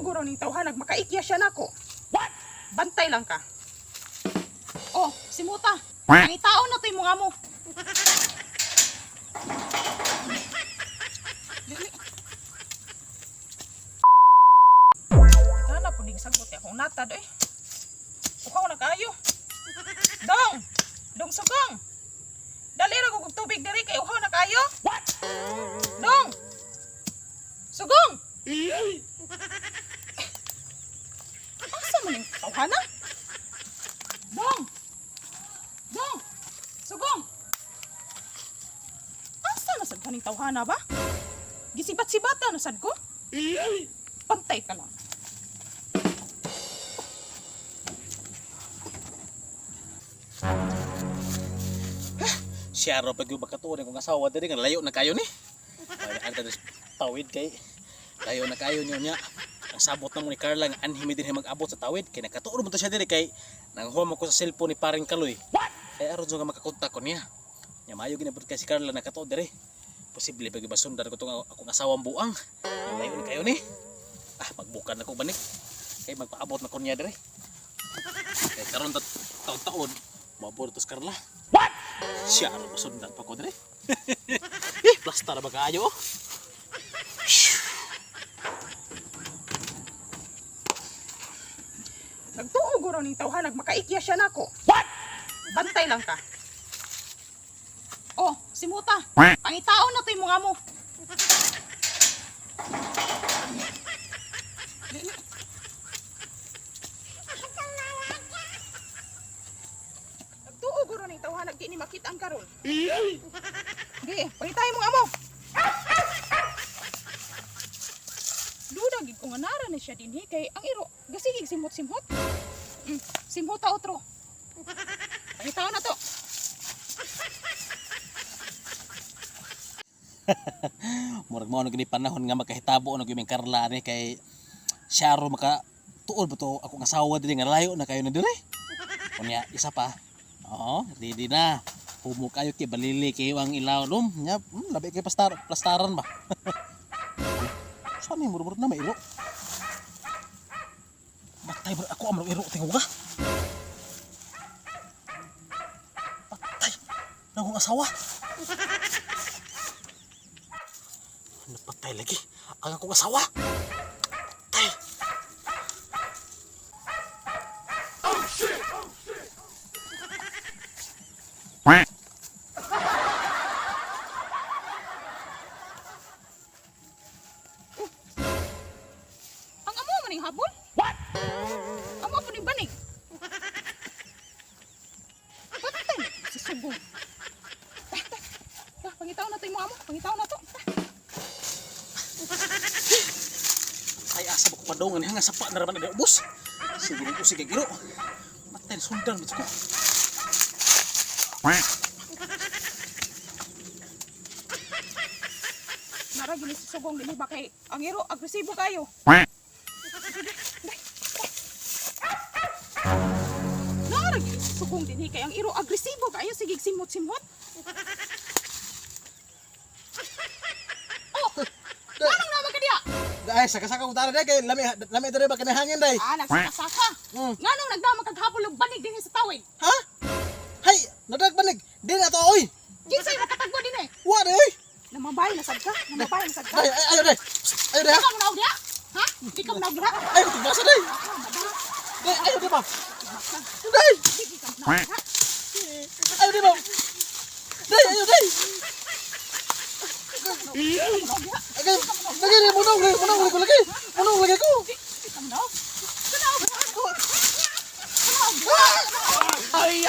Nagtuo guro ning tawhanag makaikya siya nako. What? Bantay lang ka. Oh, si Muta. Ang itaon na to yung mga mo. Naghanap po ning sagot akong natad eh. Ukaw na kayo. Dong! Dong sugong! Dali ra ko tubig diri kay uhaw na kayo. What? Dong! Sugong! Asa man yung tawhana? Dong! Dong! Sugong! Asa na sad kaning tawhana ba? Gisibat-sibata na sad ko? Pantay ka lang. Siya ro pag yung makatuon kung asawa diri nga layo na kayo ni. Ay anta tawid kay layo na kayo niya. Ang sabot na mo ni Carla nga anhimi din mag-abot sa tawid kay nakatuon mo to siya diri kay nanghuman ko sa cellphone ni paring Kaloy. What? Kay aron nga makakontak ko niya. Nya maayo ginabot kay si Carla nakatuon diri. Posible pag ibasundan ko tong akong asawang buang. Layo na kayo ni. Magbukan ako banik. Kay magpaabot na ko niya diri. Kay karon taon-taon mabor to si Carla. What? Siya ano masundan pa ko dre. Plasta na ba kayo? Nagtuo guro ning tawhanag makaikya siya nako. What? Bantay lang ka. Oh, si Muta. Ang itaon na to yung mga mo. Nagtuo guro ning tawhanag di ni makita ang karon. Di, pangitay mo nga mo. Duda gid ko nga nara na siya dinhi kay ang iro gasigig simhot-simhot. Simhot ta otro. Pangitaw na to. Murag mao gini panahon nga makahitabo na gyud Carla ni kay siya ro maka tuod ba to akong asawa diri nga layo na kayo na diri. Unya isa pa. Ready na. Humo kayo kay balili kay ang ilaw dum. Nya labi kay plastaran ba. Saan yung murmur na may iro? Matay ba ako ang iro tingog ka? Patay na akong asawa. Napatay lagi ang akong asawa. Patay. Oh shit! Oh shit! Habol? What? Amo po ni banig. Patay si Sugong. Pangitaw na to yung mga mo. Pangitaw na to. Ay asa ko padongan hanga sapa na raman na ubos. Sige ko sige giro. Matay sundan bit ko. Nara gini si Sugong dili ba kay ang iro agresibo kayo. Sugong din kay ang iro agresibo kayo sigig simot-simot. Oh, anong naman ka diya? Ay saka-saka utara day kay lami dere ba kanahangin day. Nagsaka-saka. Nganong nagdama kaghabol og banig dinhi sa tawid? Ha? Hay, nadag banig. Di na to oy. Kinsay nakatagbo din eh? Wa day. Namabay na sad ka. Namabay na sad ka. Ay ayo day. Ayo day. Ikaw na diya? Ha? Ikaw na diya? Ay basa day. Day ayo day ba? Day. Ayo day ba? Day ayo day. Agay, lagi munong ko lagi. Munong lagi ko. Ay,